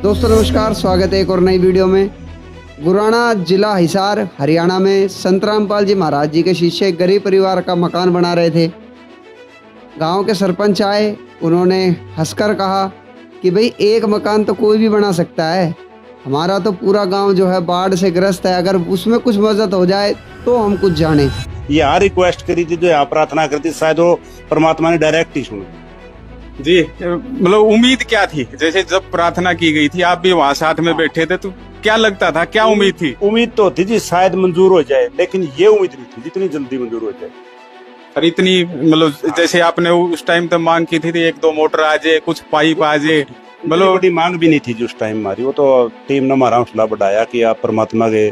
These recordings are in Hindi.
दोस्तों नमस्कार, स्वागत है एक और नई वीडियो में। गुराना जिला हिसार हरियाणा में संत रामपाल जी महाराज जी के शिष्य एक गरीब परिवार का मकान बना रहे थे। गांव के सरपंच आए, उन्होंने हंसकर कहा कि भाई एक मकान तो कोई भी बना सकता है, हमारा तो पूरा गांव जो है बाढ़ से ग्रस्त है, अगर उसमें कुछ मदद हो जाए तो हम कुछ जाने। यहाँ रिक्वेस्ट करी थी, जो यहाँ प्रार्थना करी थी, शायद वो परमात्मा ने डायरेक्ट ही सुनी जी। मतलब उम्मीद क्या थी, जैसे जब प्रार्थना की गई थी आप भी वहाँ साथ में बैठे थे, तो क्या लगता था, क्या उम्मीद थी? उम्मीद तो थी जी शायद मंजूर हो जाए, लेकिन ये उम्मीद नहीं थी जितनी जल्दी मंजूर हो जाए। और इतनी मतलब जैसे आपने उस टाइम तक मांग की थी, एक दो मोटर आ जाए, कुछ पाइप आ जाए, मतलब बड़ी मांग भी नहीं थी जी उस टाइम हमारी। वो तो टीम ने हमारा हौसला बढ़ाया कि आप परमात्मा के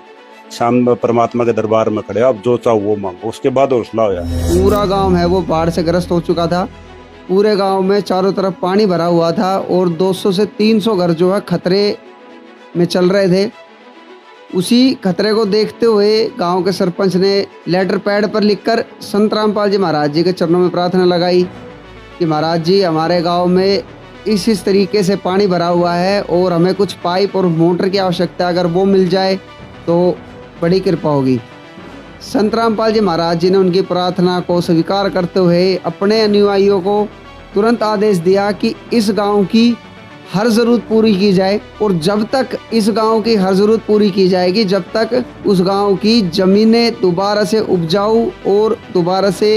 सामने, परमात्मा के दरबार में खड़े, आप जो चाहो वो मांगो, उसके बाद हौसला होया। पूरा गांव है वो बाढ़ से ग्रस्त हो चुका था। पूरे गांव में चारों तरफ पानी भरा हुआ था और 200 से 300 घर जो है खतरे में चल रहे थे। उसी खतरे को देखते हुए गांव के सरपंच ने लेटर पैड पर लिखकर संत रामपाल जी महाराज जी के चरणों में प्रार्थना लगाई कि महाराज जी, हमारे गांव में इस तरीके से पानी भरा हुआ है और हमें कुछ पाइप और मोटर की आवश्यकता है, अगर वो मिल जाए तो बड़ी कृपा होगी। संत रामपाल जी महाराज जी ने उनकी प्रार्थना को स्वीकार करते हुए अपने अनुयायियों को तुरंत आदेश दिया कि इस गांव की हर ज़रूरत पूरी की जाए, और जब तक इस गांव की हर ज़रूरत पूरी की जाएगी, जब तक उस गांव की ज़मीनें दोबारा से उपजाऊ और दोबारा से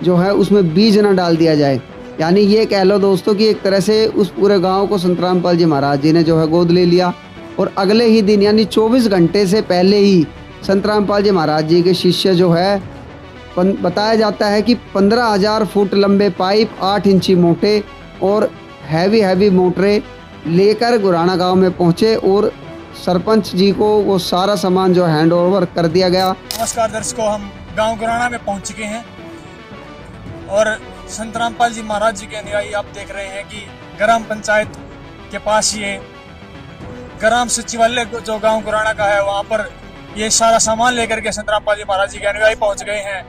जो है उसमें बीज न डाल दिया जाए। यानी ये कह लो दोस्तों कि एक तरह से उस पूरे गांव को संत रामपाल जी महाराज जी ने जो है गोद ले लिया। और अगले ही दिन यानी 24 घंटे से पहले ही संत रामपाल जी महाराज जी के शिष्य जो है, बताया जाता है कि 15,000 फुट लंबे पाइप, 8 इंची मोटे और हैवी मोटरें लेकर गुराना गांव में पहुंचे और सरपंच जी को वो सारा सामान जो हैंड ओवर कर दिया गया। नमस्कार दर्शकों, हम गांव गुराना में पहुंच चुके हैं और संत रामपाल जी महाराज जी के अनुयायी आप देख रहे हैं कि ग्राम पंचायत के पास ये ग्राम सचिवालय जो गांव गुराना का है, वहां पर ये सारा सामान लेकर के संत रामपाल जी महाराज जी के अनुयायी पहुंच गए हैं।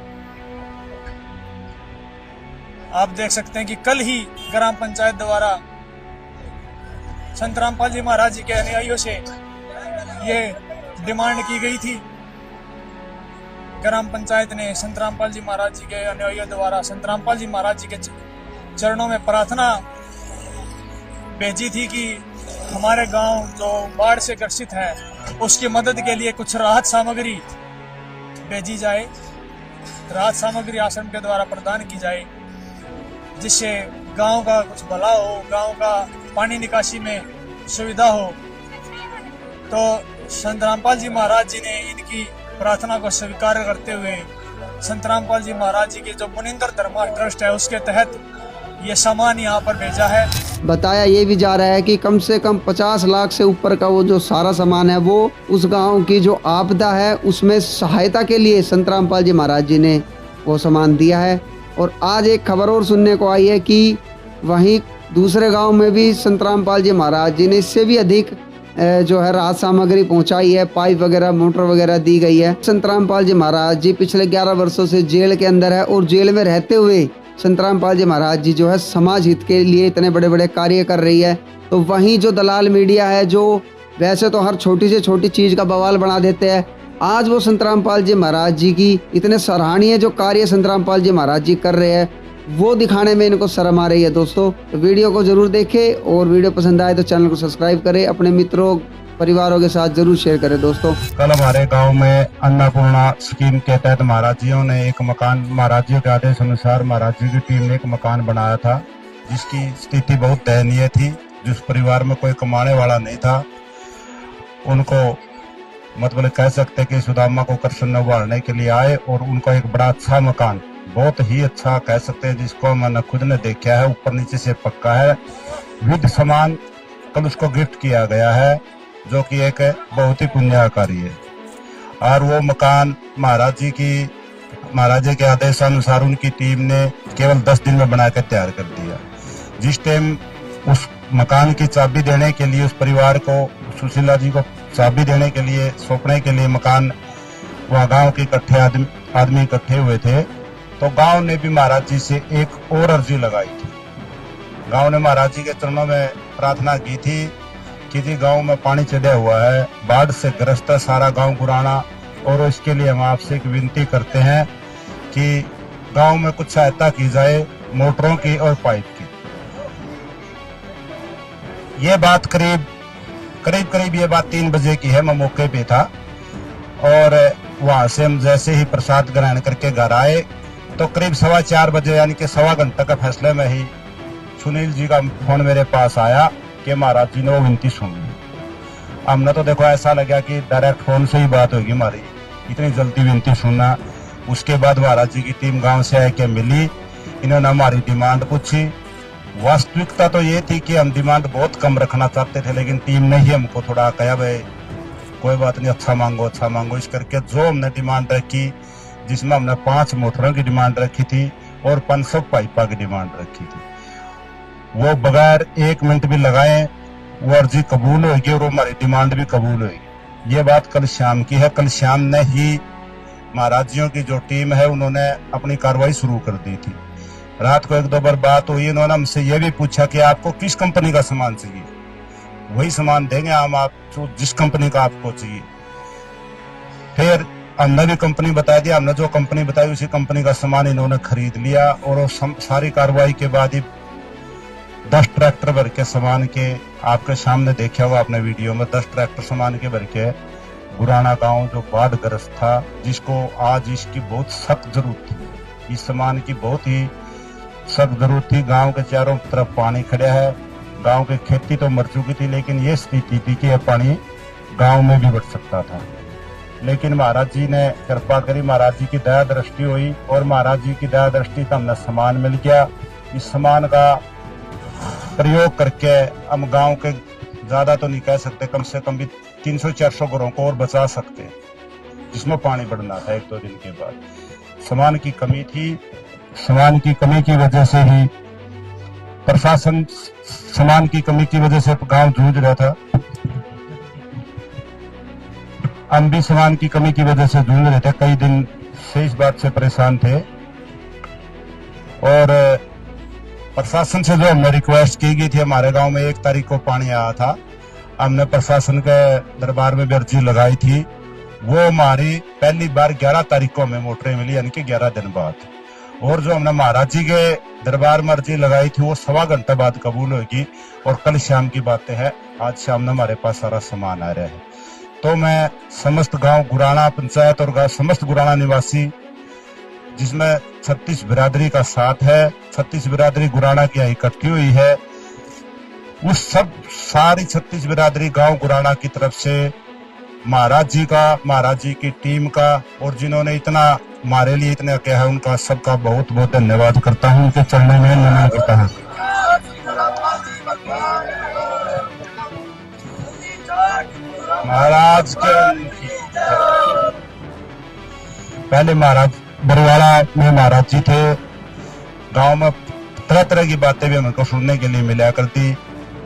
आप देख सकते हैं कि कल ही ग्राम पंचायत द्वारा संत रामपाल जी महाराज जी के अनुयायियों से ये डिमांड की गई थी। ग्राम पंचायत ने संत रामपाल जी महाराज जी के अनुयायियों द्वारा संत रामपाल जी महाराज जी के चरणों में प्रार्थना भेजी थी कि हमारे गांव जो बाढ़ से ग्रसित है उसकी मदद के लिए कुछ राहत सामग्री भेजी जाए, राहत सामग्री आश्रम के द्वारा प्रदान की जाए, जिससे गांव का कुछ भला हो, गांव का पानी निकासी में सुविधा हो। तो संत रामपाल जी महाराज जी ने इनकी प्रार्थना को स्वीकार करते हुए संत रामपाल जी महाराज जी के जो मुनिंदर धर्मा ट्रस्ट है उसके तहत ये सामान यहाँ पर भेजा है। बताया ये भी जा रहा है कि कम से कम 50 लाख से ऊपर का वो जो सारा सामान है वो उस गांव की जो आपदा है उसमें सहायता के लिए संत रामपाल जी महाराज जी ने वो सामान दिया है। और आज एक खबर और सुनने को आई है कि वहीं दूसरे गांव में भी संत रामपाल जी महाराज जी ने इससे भी अधिक जो है राहत सामग्री पहुंचाई है, पाइप वगैरह, मोटर वगैरह दी गई है। संत रामपाल जी महाराज जी पिछले 11 वर्षों से जेल के अंदर है और जेल में रहते हुए संत रामपाल जी महाराज जी जो है समाज हित के लिए इतने बड़े बड़े कार्य कर रही है। तो वहीं जो दलाल मीडिया है, जो वैसे तो हर छोटी से छोटी चीज़ का बवाल बना देते हैं, आज वो संत रामपाल जी महाराज जी की इतने सराहनीय जो कार्य संत रामपाल जी महाराज जी कर रहे हैं वो दिखाने में इनको शर्म आ रही है। दोस्तों तो वीडियो को जरूर देखें और वीडियो पसंद आए तो चैनल को सब्सक्राइब करें, अपने मित्रों परिवारों के साथ जरूर शेयर करें। दोस्तों कल हमारे गांव में अन्नपूर्णा स्कीम के तहत महाराज जियों ने एक मकान, महाराज जी के आदेश अनुसार महाराज जी की टीम ने एक मकान बनाया था, जिसकी स्थिति बहुत दयनीय थी। जिस परिवार में कोई कमाने वाला नहीं था, उनको मतलब कह सकते कि सुदामा को कृष्ण ने उभारने के लिए आए और उनको एक बड़ा अच्छा मकान, बहुत ही अच्छा कह सकते हैं, जिसको मैंने खुद ने देखा है, ऊपर नीचे से पक्का है, विद सामान कल उसको गिफ्ट किया गया है, जो कि एक बहुत ही पुण्यकारी है। और वो मकान महाराज जी के आदेशानुसार उनकी टीम ने केवल 10 दिन में बनाकर तैयार कर दिया। जिस टाइम उस मकान की चाबी देने के लिए उस परिवार को, सुशीला जी को चाबी देने के लिए, सौंपने के लिए मकान, वहाँ गांव के इकट्ठे आदमी इकट्ठे हुए थे, तो गांव ने भी महाराज जी से एक और अर्जी लगाई थी। गांव ने महाराज जी के चरणों में प्रार्थना की थी कि जी गांव में पानी चढ़ा हुआ है, बाढ़ से ग्रस्त है सारा गांव गुराना, और इसके लिए हम आपसे एक विनती करते हैं कि गांव में कुछ सहायता की जाए मोटरों की और पाइप की। ये बात करीब ये बात 3 बजे की है। मैं मौके पे था और वहां से हम जैसे ही प्रसाद ग्रहण करके घर आए तो करीब 4:15 बजे, यानी कि 1.25 घंटे का फैसले में ही सुनील जी का फोन मेरे पास आया कि महाराज जी ने वो विनती सुन ली। हमने तो देखो ऐसा लगा कि डायरेक्ट फोन से ही बात होगी हमारी, इतनी जल्दी विनती सुनना। उसके बाद महाराज जी की टीम गांव से आके मिली, इन्होंने हमारी डिमांड पूछी। वास्तविकता तो ये थी कि हम डिमांड बहुत कम रखना चाहते थे, लेकिन टीम ने ही हमको थोड़ा कहा भाई कोई बात नहीं, अच्छा मांगो। इस करके जो हमने डिमांड रखी, जिसमें हमने 5 मोटरों की डिमांड रखी थी और 500 पाइपा की डिमांड रखी थी, वो बगैर 1 मिनट भी लगाए वो अर्जी कबूल होगी और हमारी डिमांड भी कबूल होगी। ये बात कल शाम की है। कल शाम ने ही महाराज जियों की जो टीम है उन्होंने अपनी कार्रवाई शुरू कर दी थी। रात को 1-2 बार बात हुई, उन्होंने हमसे ये भी पूछा कि आपको किस कंपनी का सामान चाहिए, वही सामान देंगे हम, आप जिस कंपनी का आपको चाहिए। फिर हमने भी कंपनी बता दिया, हमने जो कंपनी बताई उसी कंपनी का सामान इन्होंने खरीद लिया। और सारी कार्रवाई के बाद ही 10 ट्रैक्टर भर के सामान के, आपके सामने देखा होगा आपने वीडियो में, 10 ट्रैक्टर सामान के भर के गुराना गांव जो बाढ़ग्रस्त था, जिसको आज इसकी बहुत सख्त जरूरत थी, इस सामान की बहुत ही सख्त जरूरत थी। गांव के चारों तरफ पानी खड़ा है, गांव की खेती तो मर चुकी थी, लेकिन ये स्थिति थी कि यह पानी गांव में भी बढ़ सकता था। लेकिन महाराज जी ने कृपा करी, महाराज जी की दया दृष्टि हुई और महाराज जी की दया दृष्टि से हमने सामान मिल गया। इस सामान का प्रयोग करके हम गांव के, ज्यादा तो नहीं कह सकते, कम से कम भी 300-400 घरों को और बचा सकते हैं, जिसमें पानी बढ़ना था 1-2 दिन के बाद। सामान की कमी थी, सामान की कमी की वजह से ही प्रशासन, सामान की कमी की वजह से गांव जूझ रहा था। हम भी सामान की कमी की वजह से जूझ रहे थे, कई दिन से इस बात से परेशान थे। और प्रशासन से जो हमने रिक्वेस्ट की गई थी, हमारे गांव में 1 तारीख को पानी आया था, हमने प्रशासन के दरबार में भी अर्जी लगाई थी। वो हमारी पहली बार 11 तारीख को हमें मोटरें मिली, यानी कि 11 दिन बाद। और जो हमने महाराज जी के दरबार में अर्जी लगाई थी वो 1.25 घंटे बाद कबूल होगी। और कल शाम की बातें हैं, आज शाम में हमारे पास सारा सामान आ रहा है। तो मैं समस्त गांव गुराना पंचायत और समस्त गुराना निवासी, जिसमें 36 बिरादरी का साथ है, 36 बिरादरी गुराना की इकट्ठी हुई है, उस सब सारी 36 बिरादरी गांव गुराना की तरफ से महाराज जी का, महाराज जी की टीम का, और जिन्होंने इतना हमारे लिए इतना किया है, उनका सबका बहुत बहुत धन्यवाद करता हूं, उनके चरणों में नमन करता हूं। महाराज के पहले महाराज बरवाड़ा में महाराज जी थे। गांव में तरह तरह की बातें भी हमको सुनने के लिए मिला करती,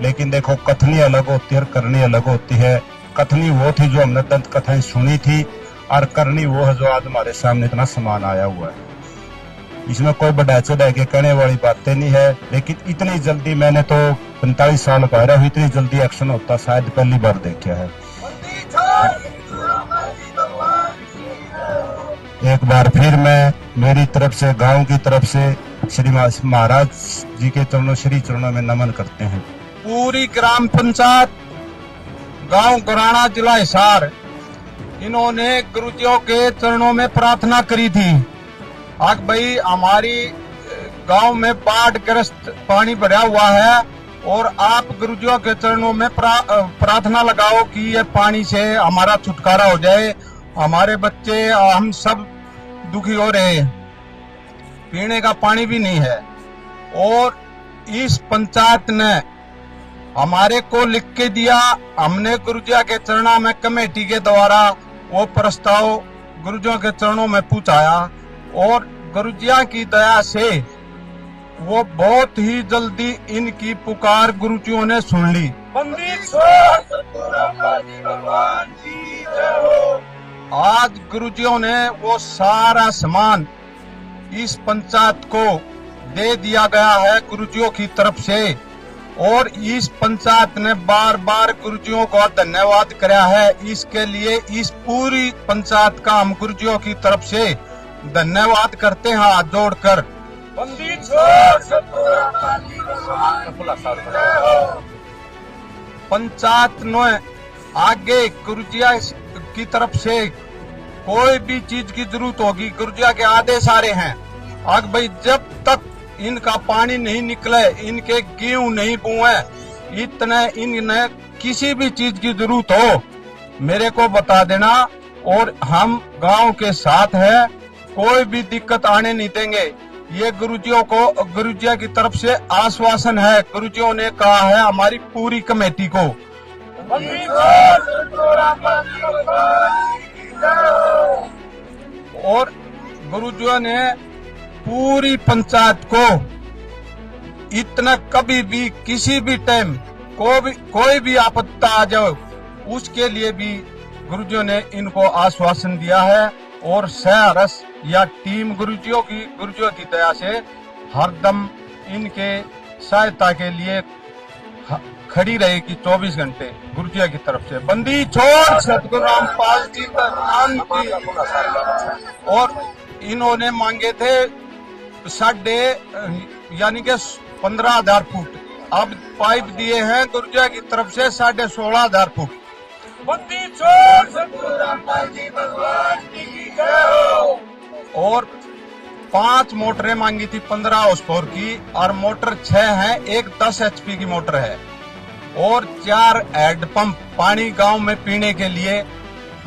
लेकिन देखो कथनी अलग होती है और करनी अलग होती है। कथनी वो थी जो हमने दंत कथाएं सुनी थी, और करनी वो है जो आज हमारे सामने इतना सामान आया हुआ है। इसमें कोई बढ़ाई चढ़ाई के कहने वाली बातें नहीं है, लेकिन इतनी जल्दी, मैंने तो 45 साल का रहा हूं, इतनी जल्दी एक्शन होता शायद पहली बार देखा है। एक बार फिर मैं मेरी तरफ से, गांव की तरफ से श्री महाराज जी के श्री चरणों में नमन करते हैं। पूरी ग्राम पंचायत गांव गुराना जिला हिसार, इन्होंने गुरुजियों के चरणों में प्रार्थना करी थी। आज भाई हमारी गांव में बाढ़ग्रस्त पानी भरा हुआ है और आप गुरुजियों के चरणों में प्रार्थना लगाओ कि ये पानी से हमारा छुटकारा हो जाए। हमारे बच्चे, हम सब दुखी हो रहे हैं, पीने का पानी भी नहीं है। और इस पंचायत ने हमारे को लिख के दिया, हमने गुरुजिया के चरणों में कमेटी के द्वारा वो प्रस्ताव गुरुजियों के चरणों में पहुंचाया, और गुरुजिया की दया से वो बहुत ही जल्दी इनकी पुकार गुरुजियों ने सुन ली। आज गुरुजियों ने वो सारा सामान इस पंचायत को दे दिया गया है गुरुजियों की तरफ से, और इस पंचायत ने बार बार गुरुजियों को धन्यवाद कराया है। इसके लिए इस पूरी पंचायत का हम गुरुजियों की तरफ से धन्यवाद करते हैं हाथ जोड़कर। पंचायत ने आगे गुरुजिया की तरफ से कोई भी चीज की जरूरत होगी, गुरुजिया के आदेश आ रहे हैं। आग भाई जब तक इनका पानी नहीं निकले, इनके गेहूं नहीं बुए, इतने इन्हें किसी भी चीज की जरूरत हो मेरे को बता देना, और हम गांव के साथ है, कोई भी दिक्कत आने नहीं देंगे। ये गुरुजियों को गुरुजिया की तरफ से आश्वासन है। गुरुजियों ने कहा है हमारी पूरी कमेटी को। और गुरुजियों ने पूरी पंचायत को इतना कभी भी किसी भी टाइम कोई भी आपत्ति आ जाए उसके लिए भी गुरुजियों ने इनको आश्वासन दिया है। और सहरस या टीम गुरुजियों की दया से हरदम इनके सहायता के लिए खड़ी रहेगी 24 घंटे गुरुजिया की तरफ से। बंदी छोड़ सतगुरु रामपाल जी का नाम की। और इन्होंने मांगे थे यानी कि 15,000 फुट, अब पाइप दिए हैं गुरुजिया की तरफ से 16,500 फुट। बंदी छोड़ सतगुरु रामपाल जी भगवान की जय हो। और 5 मोटरें मांगी थी 15 हॉर्स पावर की, और मोटर 6 है, एक 10 HP की मोटर है, और 4 हैंड पंप पानी गांव में पीने के लिए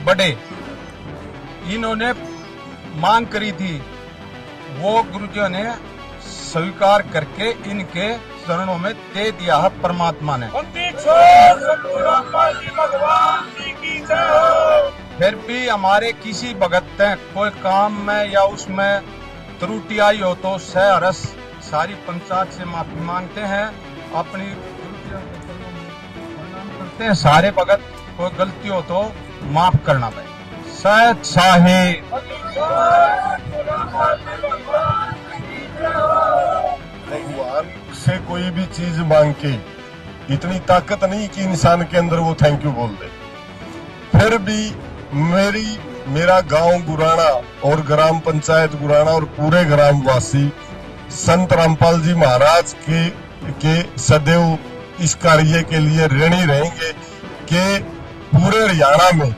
बड़े इन्होंने मांग करी थी। वो गुरुजियों ने स्वीकार करके इनके चरणों में दे दिया है परमात्मा ने। फिर भी हमारे किसी भगत ने कोई काम में या उसमें त्रुटि आई हो तो सहरस सारी पंचायत से माफी मांगते हैं, अपनी गुरुजियों के चरणों में प्रणाम करते हैं। सारे भगत कोई गलती हो तो माफ करना भाई। सत साहिब भगवान से कोई भी चीज मांग के इतनी ताकत नहीं कि इंसान के अंदर वो थैंक यू बोल दे। फिर भी मेरा गांव गुराना और ग्राम पंचायत गुराना और पूरे ग्रामवासी संत रामपाल जी महाराज के सदैव इस कार्य के लिए ऋणी रहेंगे कि पूरे हरियाणा में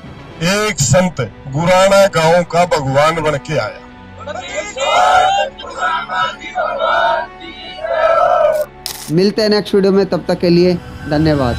एक संत गुराना गांव का भगवान बन के आया। मिलते हैं नेक्स्ट वीडियो में, तब तक के लिए धन्यवाद।